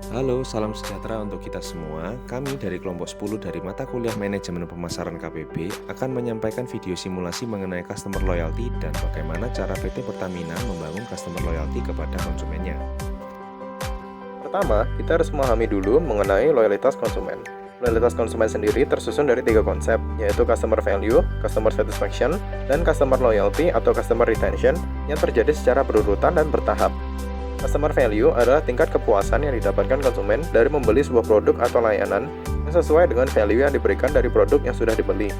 Halo, salam sejahtera untuk kita semua. Kami dari kelompok 10 dari mata kuliah Manajemen Pemasaran KPB akan menyampaikan video simulasi mengenai customer loyalty dan bagaimana cara PT Pertamina membangun customer loyalty kepada konsumennya. Pertama, kita harus memahami dulu mengenai loyalitas konsumen. Loyalitas konsumen sendiri tersusun dari 3 konsep, yaitu customer value, customer satisfaction, dan customer loyalty atau customer retention yang terjadi secara berurutan dan bertahap. Customer value adalah tingkat kepuasan yang didapatkan konsumen dari membeli sebuah produk atau layanan yang sesuai dengan value yang diberikan dari produk yang sudah dibeli.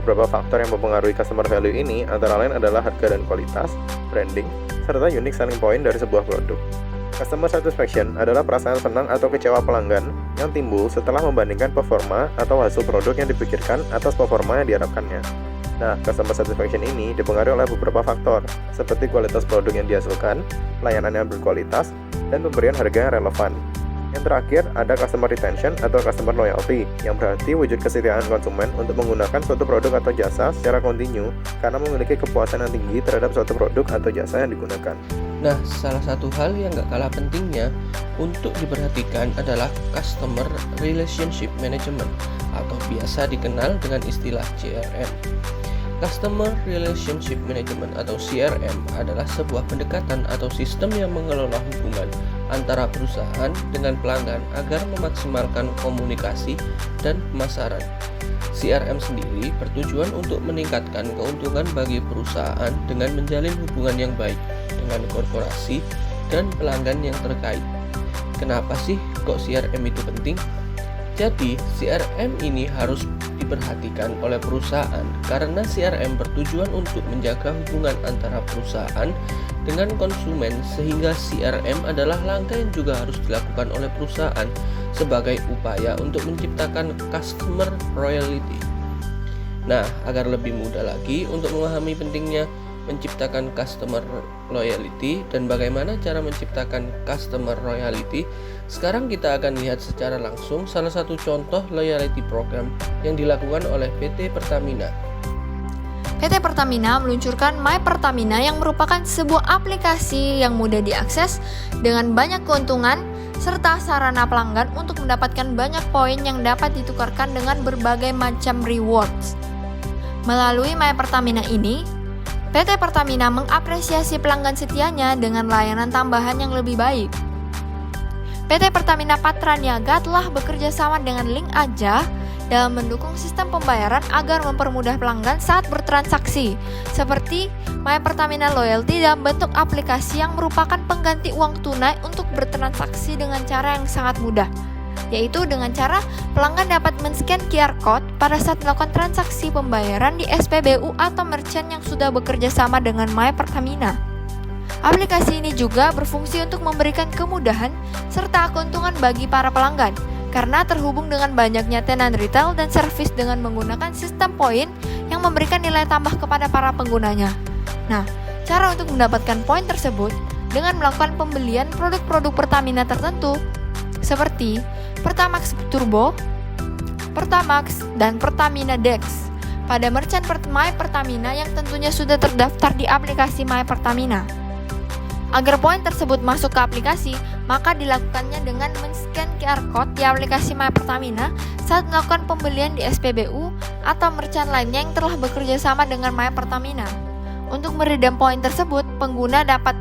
Beberapa faktor yang mempengaruhi customer value ini antara lain adalah harga dan kualitas, branding, serta unique selling point dari sebuah produk. Customer satisfaction adalah perasaan senang atau kecewa pelanggan yang timbul setelah membandingkan performa atau hasil produk yang dipikirkan atas performa yang diharapkannya. Nah, customer satisfaction ini dipengaruhi oleh beberapa faktor, seperti kualitas produk yang dihasilkan, pelayanan yang berkualitas, dan pemberian harga yang relevan. Yang terakhir, ada customer retention atau customer loyalty, yang berarti wujud kesetiaan konsumen untuk menggunakan suatu produk atau jasa secara kontinu karena memiliki kepuasan yang tinggi terhadap suatu produk atau jasa yang digunakan. Nah, salah satu hal yang gak kalah pentingnya untuk diperhatikan adalah Customer Relationship Management atau biasa dikenal dengan istilah CRM. Customer Relationship Management atau CRM adalah sebuah pendekatan atau sistem yang mengelola hubungan antara perusahaan dengan pelanggan agar memaksimalkan komunikasi dan pemasaran. CRM sendiri bertujuan untuk meningkatkan keuntungan bagi perusahaan dengan menjalin hubungan yang baik dengan korporasi dan pelanggan yang terkait. Kenapa sih kok CRM itu penting? Jadi, CRM ini harus diperhatikan oleh perusahaan karena CRM bertujuan untuk menjaga hubungan antara perusahaan dengan konsumen, sehingga CRM adalah langkah yang juga harus dilakukan oleh perusahaan sebagai upaya untuk menciptakan customer loyalty. Nah, agar lebih mudah lagi untuk memahami pentingnya menciptakan customer loyalty dan bagaimana cara menciptakan customer loyalty, sekarang kita akan lihat secara langsung salah satu contoh loyalty program yang dilakukan oleh PT Pertamina. PT Pertamina meluncurkan My Pertamina yang merupakan sebuah aplikasi yang mudah diakses dengan banyak keuntungan serta sarana pelanggan untuk mendapatkan banyak poin yang dapat ditukarkan dengan berbagai macam rewards. Melalui My Pertamina ini, PT Pertamina mengapresiasi pelanggan setianya dengan layanan tambahan yang lebih baik. PT Pertamina Patraniaga telah bekerja sama dengan Link Aja dalam mendukung sistem pembayaran agar mempermudah pelanggan saat bertransaksi, seperti My Pertamina Loyalty dalam bentuk aplikasi yang merupakan pengganti uang tunai untuk bertransaksi dengan cara yang sangat mudah, yaitu dengan cara pelanggan dapat men-scan QR Code pada saat melakukan transaksi pembayaran di SPBU atau merchant yang sudah bekerja sama dengan My Pertamina. Aplikasi ini juga berfungsi untuk memberikan kemudahan serta keuntungan bagi para pelanggan karena terhubung dengan banyaknya tenan retail dan servis dengan menggunakan sistem poin yang memberikan nilai tambah kepada para penggunanya. Nah, cara untuk mendapatkan poin tersebut dengan melakukan pembelian produk-produk Pertamina tertentu seperti Pertamax Turbo, Pertamax, dan Pertamina Dex pada merchant My Pertamina yang tentunya sudah terdaftar di aplikasi My Pertamina. Agar poin tersebut masuk ke aplikasi, maka dilakukannya dengan men-scan QR Code di aplikasi My Pertamina saat melakukan pembelian di SPBU atau merchant lainnya yang telah bekerja sama dengan My Pertamina. Untuk meredam poin tersebut, pengguna dapat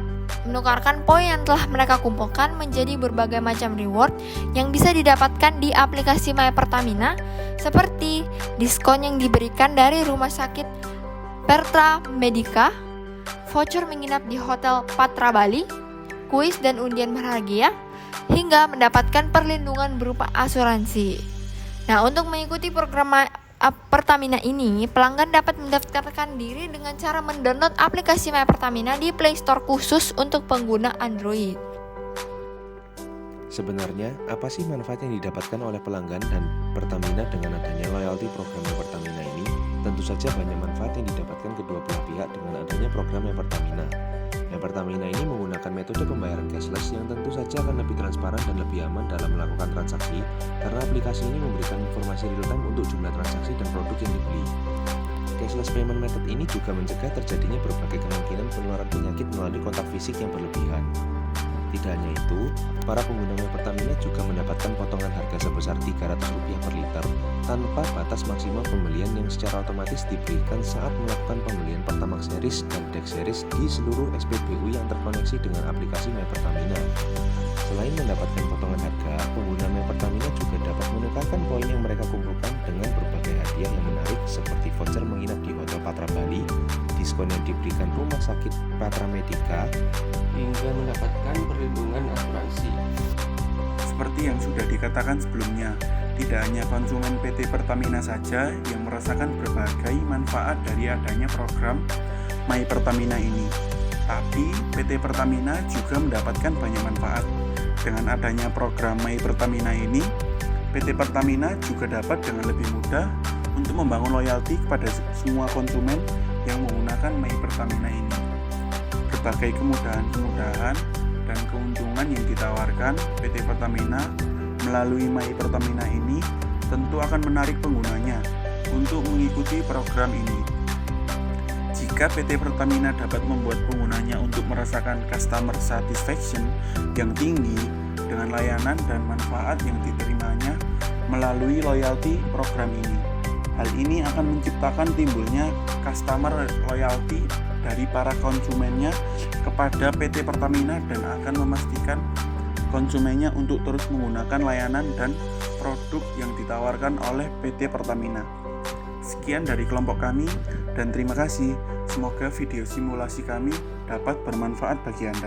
menukarkan poin yang telah mereka kumpulkan menjadi berbagai macam reward yang bisa didapatkan di aplikasi My Pertamina, seperti diskon yang diberikan dari rumah sakit Perta Medica, voucher menginap di Hotel Patra Bali, kuis dan undian berhadiah, hingga mendapatkan perlindungan berupa asuransi. Nah, untuk mengikuti program Pertamina ini, pelanggan dapat mendaftarkan diri dengan cara mendownload aplikasi My Pertamina di Play Store khusus untuk pengguna Android. Sebenarnya, apa sih manfaat yang didapatkan oleh pelanggan dan Pertamina dengan adanya loyalty program Pertamina ini? Tentu saja banyak manfaat yang didapatkan kedua belah pihak dengan adanya program Pertamina. Pertamina ini menggunakan metode pembayaran cashless yang tentu saja akan lebih transparan dan lebih aman dalam melakukan transaksi karena aplikasi ini memberikan informasi real time untuk jumlah transaksi dan produk yang dibeli. Cashless payment method ini juga mencegah terjadinya berbagai kemungkinan penularan penyakit melalui kontak fisik yang berlebihan. Tidak hanya itu, para pengguna My Pertamina juga mendapatkan potongan harga sebesar Rp300 per liter tanpa batas maksimal pembelian yang secara otomatis diberikan saat melakukan pembelian Pertamax Series dan Dex Series di seluruh SPBU yang terkoneksi dengan aplikasi My Pertamina. Selain mendapatkan potongan harga, pengguna My Pertamina juga dapat menukarkan poin yang mereka kumpulkan dengan berbagai hadiah yang menarik seperti voucher menginap di Hotel Patra Bali, diskon yang diberikan Rumah Sakit Patra Medika, hingga mendapatkan perlindungan asuransi. Seperti yang sudah dikatakan sebelumnya, tidak hanya konsumen PT Pertamina saja yang merasakan berbagai manfaat dari adanya program My Pertamina ini, tapi PT Pertamina juga mendapatkan banyak manfaat. Dengan adanya program My Pertamina ini, PT Pertamina juga dapat dengan lebih mudah untuk membangun loyalti kepada semua konsumen yang menggunakan My Pertamina ini. Berbagai kemudahan-kemudahan dan keuntungan yang ditawarkan PT Pertamina melalui My Pertamina ini tentu akan menarik penggunanya untuk mengikuti program ini. Jika PT Pertamina dapat membuat penggunanya untuk merasakan customer satisfaction yang tinggi dengan layanan dan manfaat yang diterimanya melalui loyalty program ini, hal ini akan menciptakan timbulnya customer loyalty dari para konsumennya kepada PT Pertamina dan akan memastikan konsumennya untuk terus menggunakan layanan dan produk yang ditawarkan oleh PT Pertamina. Sekian dari kelompok kami dan terima kasih. Semoga video simulasi kami dapat bermanfaat bagi Anda.